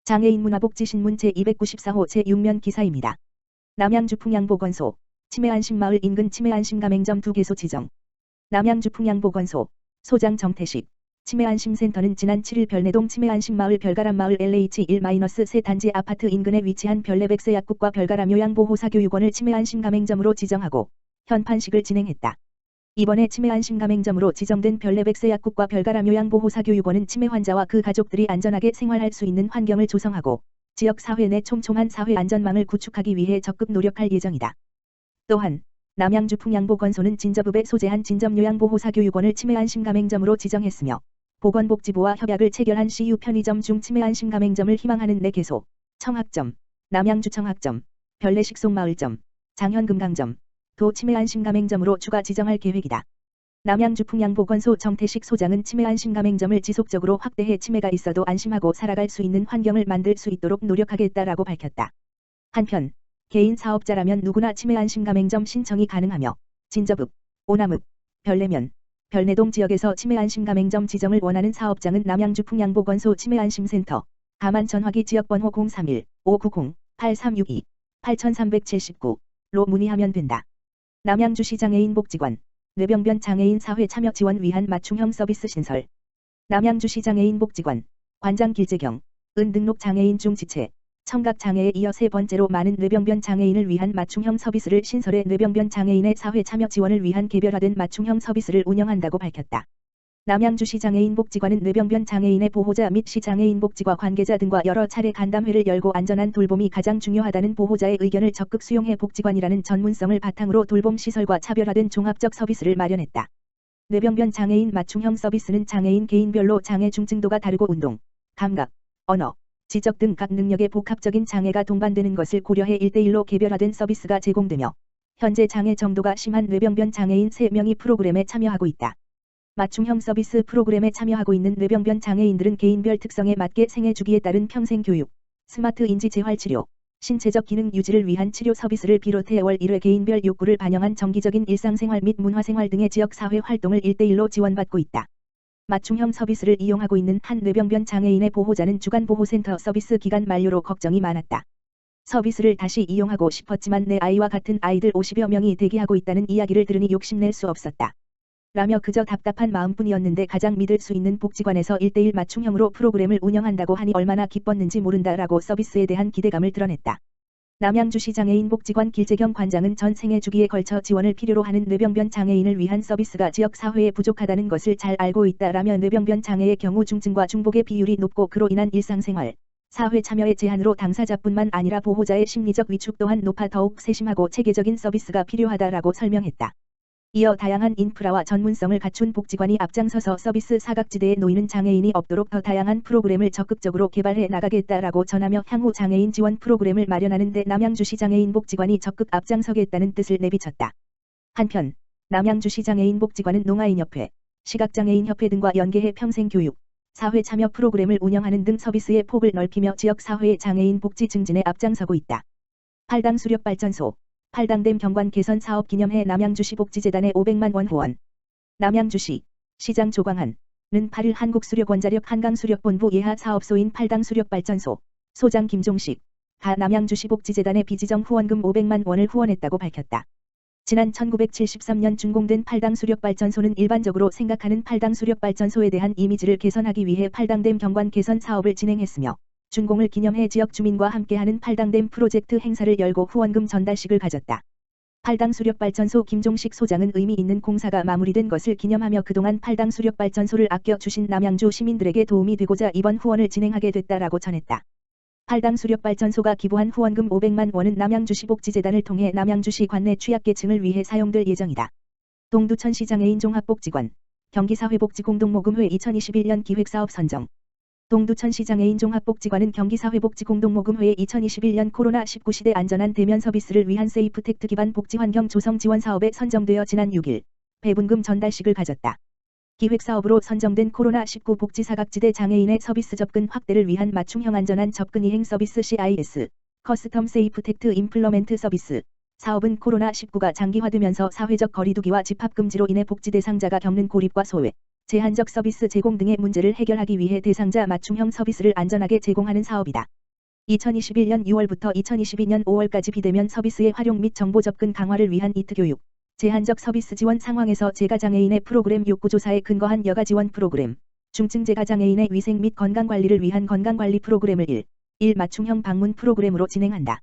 장애인 문화복지신문 제294호 제6면 기사입니다. 남양주 풍양보건소, 치매안심마을 인근 치매안심가맹점 2개소 지정. 남양주 풍양보건소, 소장 정태식, 치매안심센터는 지난 7일 별내동 치매안심마을 별가람마을 LH1-3 단지 아파트 인근에 위치한 별내백세 약국과 별가람 요양보호사교육원을 치매안심가맹점으로 지정하고 현판식을 진행했다. 이번에 치매안심가맹점으로 지정된 별내백세 약국과 별가람 요양보호사교육원은 치매 환자와 그 가족들이 안전하게 생활할 수 있는 환경을 조성하고 지역 사회 내 촘촘한 사회 안전망을 구축하기 위해 적극 노력할 예정이다. 또한 남양주 풍양보건소는 진접읍에 소재한 진접요양보호사교육원을 치매안심가맹점으로 지정했으며 보건복지부와 협약을 체결한 CU 편의점 중 치매안심가맹점을 희망하는 4개소, 청학점, 남양주 청학점, 별내식속마을점, 장현금강점, 도 치매안심가맹점으로 추가 지정할 계획이다. 남양주 풍양보건소 정태식 소장은 치매안심가맹점을 지속적으로 확대해 치매가 있어도 안심하고 살아갈 수 있는 환경을 만들 수 있도록 노력하겠다라고 밝혔다. 한편 개인 사업자라면 누구나 치매안심가맹점 신청이 가능하며 진접읍, 오남읍, 별내면, 별내동 지역에서 치매안심가맹점 지정을 원하는 사업장은 남양주 풍양보건소 치매안심센터, 가만 전화기 지역번호 031-590-8362, 8379로 문의하면 된다. 남양주시 장애인복지관, 뇌병변 장애인 사회 참여 지원 위한 맞춤형 서비스 신설. 남양주시 장애인복지관, 관장 길재경, 은등록 장애인 중 지체, 청각 장애에 이어 3번째로 많은 뇌병변 장애인을 위한 맞춤형 서비스를 신설해 뇌병변 장애인의 사회 참여 지원을 위한 개별화된 맞춤형 서비스를 운영한다고 밝혔다. 남양주시 장애인복지관은 뇌병변 장애인의 보호자 및 시장애인복지과 관계자 등과 여러 차례 간담회를 열고 안전한 돌봄이 가장 중요하다는 보호자의 의견을 적극 수용해 복지관이라는 전문성을 바탕으로 돌봄 시설과 차별화된 종합적 서비스를 마련했다. 뇌병변 장애인 맞춤형 서비스는 장애인 개인별로 장애 중증도가 다르고 운동, 감각, 언어, 지적 등 각 능력의 복합적인 장애가 동반되는 것을 고려해 1대1로 개별화된 서비스가 제공되며 현재 장애 정도가 심한 뇌병변 장애인 3명이 프로그램에 참여하고 있다. 맞춤형 서비스 프로그램에 참여하고 있는 뇌병변 장애인들은 개인별 특성에 맞게 생애 주기에 따른 평생 교육, 스마트 인지 재활 치료, 신체적 기능 유지를 위한 치료 서비스를 비롯해 월 1회 개인별 욕구를 반영한 정기적인 일상생활 및 문화생활 등의 지역사회 활동을 1대1로 지원받고 있다. 맞춤형 서비스를 이용하고 있는 한 뇌병변 장애인의 보호자는 주간보호센터 서비스 기간 만료로 걱정이 많았다. 서비스를 다시 이용하고 싶었지만 내 아이와 같은 아이들 50여 명이 대기하고 있다는 이야기를 들으니 욕심낼 수 없었다. 라며 그저 답답한 마음뿐이었는데 가장 믿을 수 있는 복지관에서 1대1 맞춤형으로 프로그램을 운영한다고 하니 얼마나 기뻤는지 모른다라고 서비스에 대한 기대감을 드러냈다. 남양주시 장애인복지관 길재경 관장은 전 생애 주기에 걸쳐 지원을 필요로 하는 뇌병변 장애인을 위한 서비스가 지역 사회에 부족하다는 것을 잘 알고 있다라며 뇌병변 장애의 경우 중증과 중복의 비율이 높고 그로 인한 일상생활, 사회 참여의 제한으로 당사자뿐만 아니라 보호자의 심리적 위축 또한 높아 더욱 세심하고 체계적인 서비스가 필요하다라고 설명했다. 이어 다양한 인프라와 전문성을 갖춘 복지관이 앞장서서 서비스 사각지대에 놓이는 장애인이 없도록 더 다양한 프로그램을 적극적으로 개발해 나가겠다라고 전하며 향후 장애인 지원 프로그램을 마련하는 데 남양주시 장애인복지관이 적극 앞장서겠다는 뜻을 내비쳤다. 한편 남양주시 장애인복지관은 농아인협회, 시각장애인협회 등과 연계해 평생교육, 사회 참여 프로그램을 운영하는 등 서비스의 폭을 넓히며 지역사회의 장애인 복지 증진에 앞장서고 있다. 팔당 수력발전소, 팔당댐 경관 개선 사업 기념해 남양주시 복지재단에 500만 원 후원. 남양주시 시장 조광한은 8일 한국수력원자력 한강수력본부 예하 사업소인 팔당 수력발전소 소장 김종식 가 남양주시 복지재단에 비지정 후원금 500만 원을 후원했다고 밝혔다. 지난 1973년 준공된 팔당 수력발전소는 일반적으로 생각하는 팔당 수력발전소에 대한 이미지를 개선하기 위해 팔당댐 경관 개선 사업을 진행했으며 준공을 기념해 지역 주민과 함께하는 팔당댐 프로젝트 행사를 열고 후원금 전달식을 가졌다. 팔당 수력발전소 김종식 소장은 의미 있는 공사가 마무리된 것을 기념하며 그동안 팔당 수력발전소를 아껴주신 남양주 시민들에게 도움이 되고자 이번 후원을 진행하게 됐다라고 전했다. 팔당 수력발전소가 기부한 후원금 500만 원은 남양주시 복지재단을 통해 남양주시 관내 취약계층을 위해 사용될 예정이다. 동두천시 장애인 종합복지관, 경기사회복지공동모금회 2021년 기획사업 선정. 동두천시 장애인 종합복지관은 경기사회복지공동모금회의 2021년 코로나19 시대 안전한 대면 서비스를 위한 세이프텍트 기반 복지환경 조성 지원 사업에 선정되어 지난 6일 배분금 전달식을 가졌다. 기획사업으로 선정된 코로나19 복지사각지대 장애인의 서비스 접근 확대를 위한 맞춤형 안전한 접근 이행 서비스 CIS, 커스텀 세이프텍트 임플러멘트 서비스. 사업은 코로나19가 장기화되면서 사회적 거리두기와 집합금지로 인해 복지 대상자가 겪는 고립과 소외, 제한적 서비스 제공 등의 문제를 해결하기 위해 대상자 맞춤형 서비스를 안전하게 제공하는 사업이다. 2021년 6월부터 2022년 5월까지 비대면 서비스의 활용 및 정보 접근 강화를 위한 이특교육, 제한적 서비스 지원 상황에서 재가장애인의 프로그램 욕구조사에 근거한 여가 지원 프로그램, 중증 재가장애인의 위생 및 건강관리를 위한 건강관리 프로그램을 1 맞춤형 방문 프로그램으로 진행한다.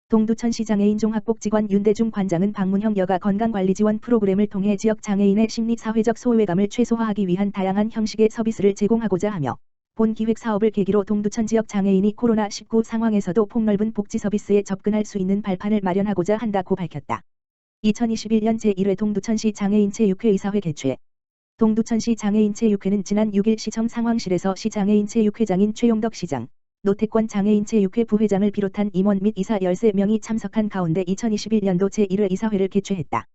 동두천시 장애인 종합복지관 윤대중 관장은 방문형 여가 건강관리 지원 프로그램을 통해 지역 장애인의 심리 사회적 소외감을 최소화하기 위한 다양한 형식의 서비스를 제공하고자 하며 본 기획 사업을 계기로 동두천 지역 장애인이 코로나19 상황에서도 폭넓은 복지 서비스에 접근할 수 있는 발판을 마련하고자 한다고 밝혔다. 2021년 제1회 동두천시 장애인체육회 이사회 개최. 동두천시 장애인체육회는 지난 6일 시청 상황실에서 시장애인체육회장인 최용덕 시장, 노태권 장애인체육회 부회장을 비롯한 임원 및 이사 13명이 참석한 가운데 2021년도 제1회 이사회를 개최했다.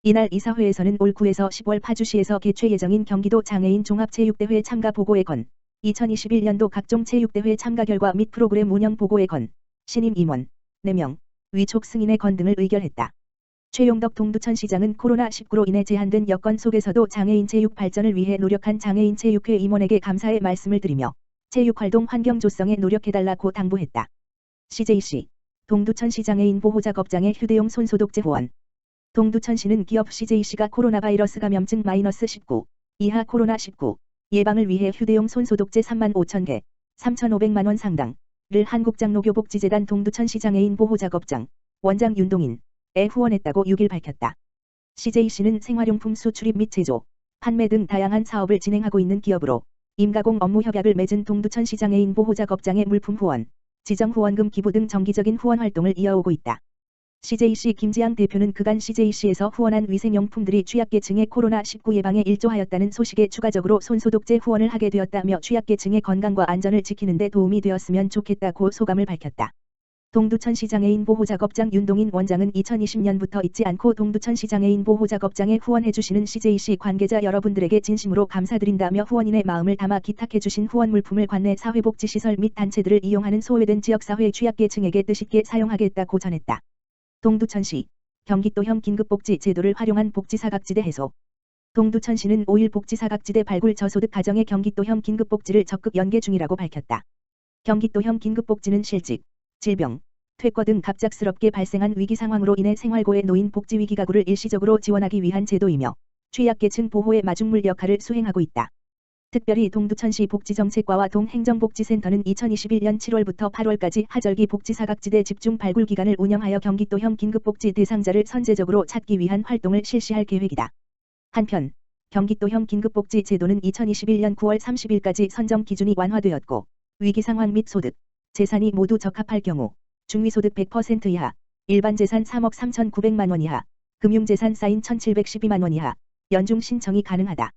이날 이사회에서는 올 9에서 10월 파주시에서 개최 예정인 경기도 장애인 종합체육대회 참가 보고에 건, 2021년도 각종 체육대회 참가 결과 및 프로그램 운영 보고에 건, 신임 임원 4명, 위촉 승인에 건 등을 의결했다. 최용덕 동두천시장은 코로나19로 인해 제한된 여건 속에서도 장애인 체육 발전을 위해 노력한 장애인체육회 임원에게 감사의 말씀을 드리며 체육활동 환경 조성에 노력해달라고 당부했다. CJC 동두천시 장애인 보호작업장의 휴대용 손소독제 후원. 동두천시는 기업 CJC가 코로나 바이러스 감염증 -19 이하 코로나19 예방을 위해 휴대용 손소독제 35,000개, 3,500만 원 상당을 한국장로교복지재단 동두천시 장애인 보호작업장 원장 윤동인에 후원했다고 6일 밝혔다. CJC는 생활용품 수출입 및 제조, 판매 등 다양한 사업을 진행하고 있는 기업으로 임가공 업무 협약을 맺은 동두천시 장애인 보호작업장의 물품 후원, 지정 후원금 기부 등 정기적인 후원 활동을 이어오고 있다. CJC 김지양 대표는 그간 CJC에서 후원한 위생용품들이 취약계층의 코로나19 예방에 일조하였다는 소식에 추가적으로 손소독제 후원을 하게 되었다며 취약계층의 건강과 안전을 지키는 데 도움이 되었으면 좋겠다고 소감을 밝혔다. 동두천시 장애인 보호작업장 윤동인 원장은 2020년부터 잊지 않고 동두천시 장애인 보호작업장에 후원해주시는 CJC 관계자 여러분들에게 진심으로 감사드린다며 후원인의 마음을 담아 기탁해주신 후원 물품을 관내 사회복지시설 및 단체들을 이용하는 소외된 지역사회 취약계층에게 뜻있게 사용하겠다고 전했다. 동두천시 경기도형 긴급복지 제도를 활용한 복지사각지대 해소. 동두천시는 5일 복지사각지대 발굴 저소득 가정의 경기도형 긴급복지를 적극 연계 중이라고 밝혔다. 경기도형 긴급복지는 실직, 질병, 퇴거 등 갑작스럽게 발생한 위기 상황으로 인해 생활고에 놓인 복지위기 가구를 일시적으로 지원하기 위한 제도이며 취약계층 보호의 마중물 역할을 수행하고 있다. 특별히 동두천시 복지정책과와 동행정복지센터는 2021년 7월부터 8월까지 하절기 복지사각지대 집중 발굴 기간을 운영하여 경기도형 긴급복지 대상자를 선제적으로 찾기 위한 활동을 실시할 계획이다. 한편 경기도형 긴급복지 제도는 2021년 9월 30일까지 선정 기준이 완화되었고 위기 상황 및 소득, 재산이 모두 적합할 경우 중위소득 100% 이하, 일반 재산 3억 3,900만 원 이하, 금융재산 쌓인 1,712만 원 이하, 연중 신청이 가능하다.